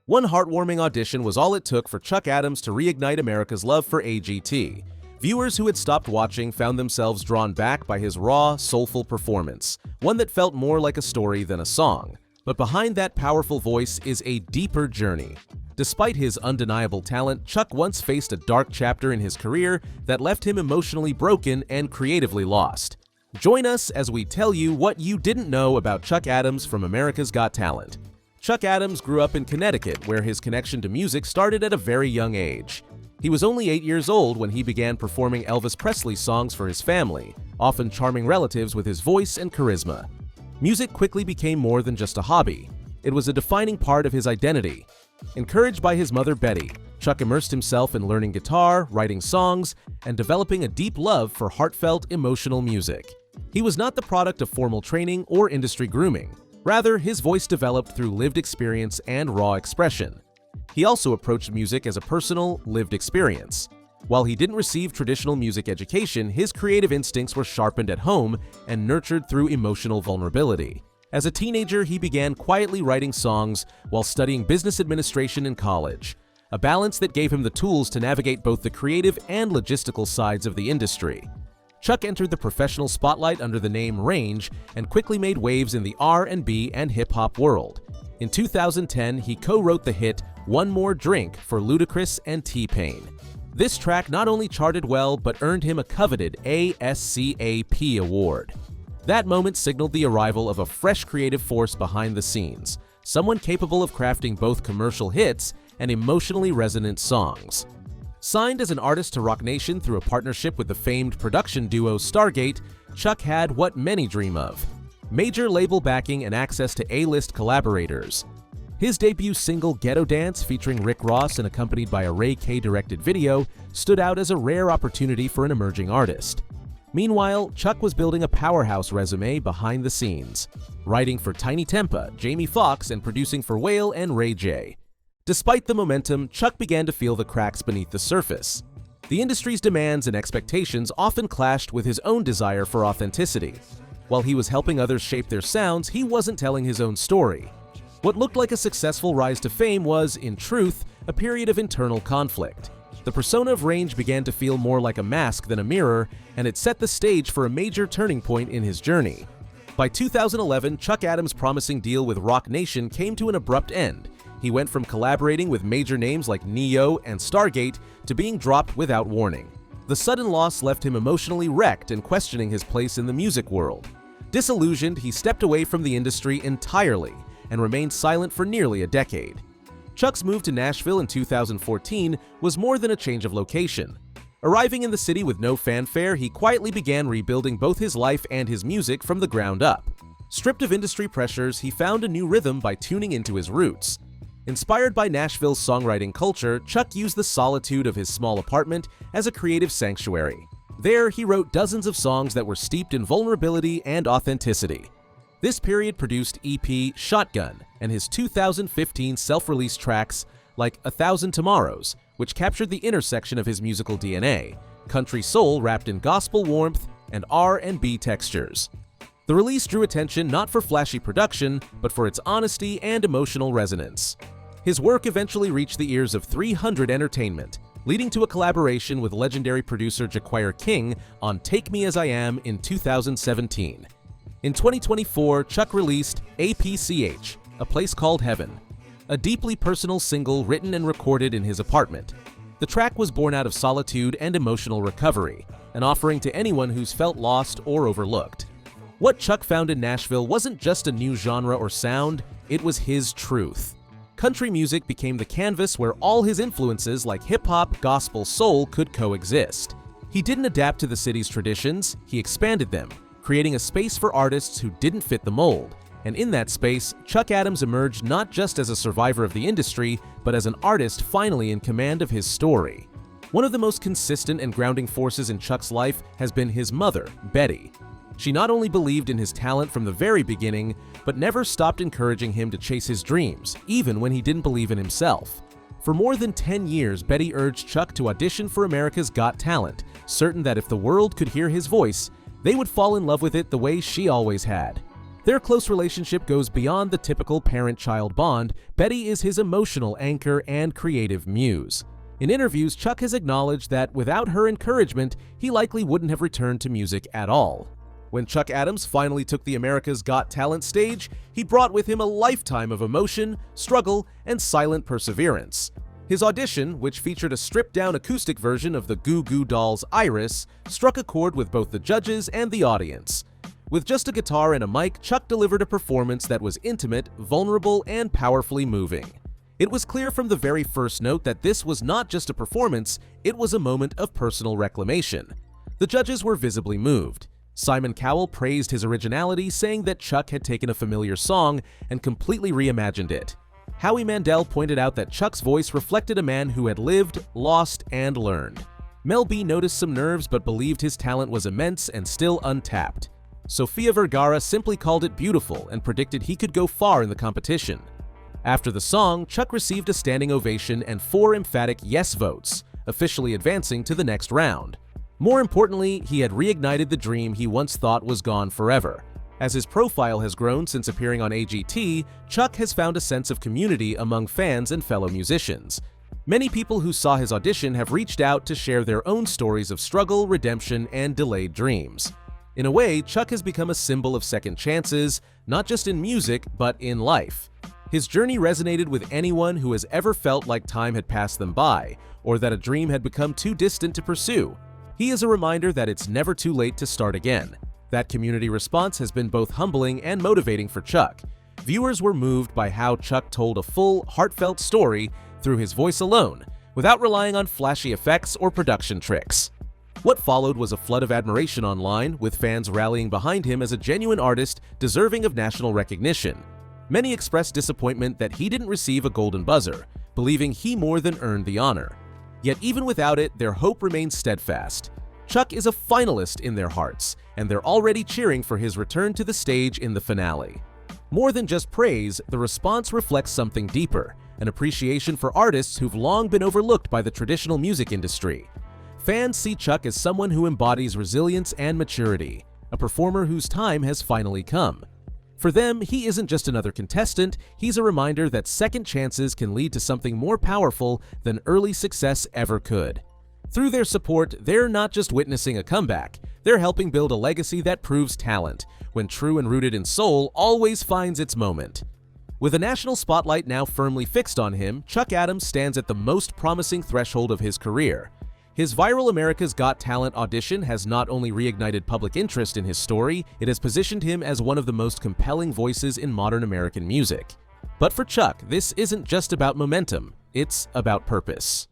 One heartwarming audition was all it took for Chuck Adams to reignite America's love for AGT. Viewers who had stopped watching found themselves drawn back by his raw, soulful performance, one that felt more like a story than a song. But behind that powerful voice is a deeper journey. Despite his undeniable talent, Chuck once faced a dark chapter in his career that left him emotionally broken and creatively lost. Join us as we tell you what you didn't know about Chuck Adams from America's Got Talent. Chuck Adams grew up in Connecticut, where his connection to music started at a very young age. He was only 8 years old when he began performing Elvis Presley songs for his family, often charming relatives with his voice and charisma. Music quickly became more than just a hobby. It was a defining part of his identity. Encouraged by his mother Betty, Chuck immersed himself in learning guitar, writing songs, and developing a deep love for heartfelt, emotional music. He was not the product of formal training or industry grooming. Rather, his voice developed through lived experience and raw expression. He also approached music as a personal, lived experience. While he didn't receive traditional music education, his creative instincts were sharpened at home and nurtured through emotional vulnerability. As a teenager, he began quietly writing songs while studying business administration in college, a balance that gave him the tools to navigate both the creative and logistical sides of the industry. Chuck entered the professional spotlight under the name Range and quickly made waves in the R&B and hip-hop world. In 2010, he co-wrote the hit One More Drink for Ludacris and T-Pain. This track not only charted well, but earned him a coveted ASCAP award. That moment signaled the arrival of a fresh creative force behind the scenes, someone capable of crafting both commercial hits and emotionally resonant songs. Signed as an artist to Roc Nation through a partnership with the famed production duo Stargate, Chuck had what many dream of: major label backing and access to A-list collaborators. His debut single Ghetto Dance, featuring Rick Ross and accompanied by a Ray K-directed video, stood out as a rare opportunity for an emerging artist. Meanwhile, Chuck was building a powerhouse resume behind the scenes, writing for Tiny Tempa, Jamie Foxx, and producing for Whale and Ray J. Despite the momentum, Chuck began to feel the cracks beneath the surface. The industry's demands and expectations often clashed with his own desire for authenticity. While he was helping others shape their sounds, he wasn't telling his own story. What looked like a successful rise to fame was, in truth, a period of internal conflict. The persona of Range began to feel more like a mask than a mirror, and it set the stage for a major turning point in his journey. By 2011, Chuck Adams' promising deal with Roc Nation came to an abrupt end. He went from collaborating with major names like Neo and Stargate to being dropped without warning. The sudden loss left him emotionally wrecked and questioning his place in the music world. Disillusioned, he stepped away from the industry entirely and remained silent for nearly a decade. Chuck's move to Nashville in 2014 was more than a change of location. Arriving in the city with no fanfare, he quietly began rebuilding both his life and his music from the ground up. Stripped of industry pressures, he found a new rhythm by tuning into his roots. Inspired by Nashville's songwriting culture, Chuck used the solitude of his small apartment as a creative sanctuary. There, he wrote dozens of songs that were steeped in vulnerability and authenticity. This period produced EP Shotgun and his 2015 self-released tracks like 1,000 Tomorrows, which captured the intersection of his musical DNA, country soul wrapped in gospel warmth and R&B textures. The release drew attention not for flashy production, but for its honesty and emotional resonance. His work eventually reached the ears of 300 Entertainment, leading to a collaboration with legendary producer Jaquire King on Take Me As I Am in 2017. In 2024, Chuck released APCH, A Place Called Heaven, a deeply personal single written and recorded in his apartment. The track was born out of solitude and emotional recovery, an offering to anyone who's felt lost or overlooked. What Chuck found in Nashville wasn't just a new genre or sound, it was his truth. Country music became the canvas where all his influences like hip-hop, gospel, soul could coexist. He didn't adapt to the city's traditions, he expanded them, creating a space for artists who didn't fit the mold. And in that space, Chuck Adams emerged not just as a survivor of the industry, but as an artist finally in command of his story. One of the most consistent and grounding forces in Chuck's life has been his mother, Betty. She not only believed in his talent from the very beginning, but never stopped encouraging him to chase his dreams, even when he didn't believe in himself. For more than 10 years, Betty urged Chuck to audition for America's Got Talent, certain that if the world could hear his voice, they would fall in love with it the way she always had. Their close relationship goes beyond the typical parent-child bond. Betty is his emotional anchor and creative muse. In interviews, Chuck has acknowledged that without her encouragement, he likely wouldn't have returned to music at all. When Chuck Adams finally took the America's Got Talent stage, he brought with him a lifetime of emotion, struggle, and silent perseverance. His audition, which featured a stripped-down acoustic version of the Goo Goo Dolls' Iris, struck a chord with both the judges and the audience. With just a guitar and a mic, Chuck delivered a performance that was intimate, vulnerable, and powerfully moving. It was clear from the very first note that this was not just a performance, it was a moment of personal reclamation. The judges were visibly moved. Simon Cowell praised his originality, saying that Chuck had taken a familiar song and completely reimagined it. Howie Mandel pointed out that Chuck's voice reflected a man who had lived, lost, and learned. Mel B noticed some nerves but believed his talent was immense and still untapped. Sofia Vergara simply called it beautiful and predicted he could go far in the competition. After the song, Chuck received a standing ovation and 4 emphatic yes votes, officially advancing to the next round. More importantly, he had reignited the dream he once thought was gone forever. As his profile has grown since appearing on AGT, Chuck has found a sense of community among fans and fellow musicians. Many people who saw his audition have reached out to share their own stories of struggle, redemption, and delayed dreams. In a way, Chuck has become a symbol of second chances, not just in music, but in life. His journey resonated with anyone who has ever felt like time had passed them by, or that a dream had become too distant to pursue. He is a reminder that it's never too late to start again. That community response has been both humbling and motivating for Chuck. Viewers were moved by how Chuck told a full, heartfelt story through his voice alone, without relying on flashy effects or production tricks. What followed was a flood of admiration online, with fans rallying behind him as a genuine artist deserving of national recognition. Many expressed disappointment that he didn't receive a golden buzzer, believing he more than earned the honor. Yet even without it, their hope remains steadfast. Chuck is a finalist in their hearts, and they're already cheering for his return to the stage in the finale. More than just praise, the response reflects something deeper, an appreciation for artists who've long been overlooked by the traditional music industry. Fans see Chuck as someone who embodies resilience and maturity, a performer whose time has finally come. For them, he isn't just another contestant, he's a reminder that second chances can lead to something more powerful than early success ever could. Through their support, they're not just witnessing a comeback, they're helping build a legacy that proves talent, when true and rooted in soul, always finds its moment. With a national spotlight now firmly fixed on him, Chuck Adams stands at the most promising threshold of his career. His viral America's Got Talent audition has not only reignited public interest in his story, it has positioned him as one of the most compelling voices in modern American music. But for Chuck, this isn't just about momentum, it's about purpose.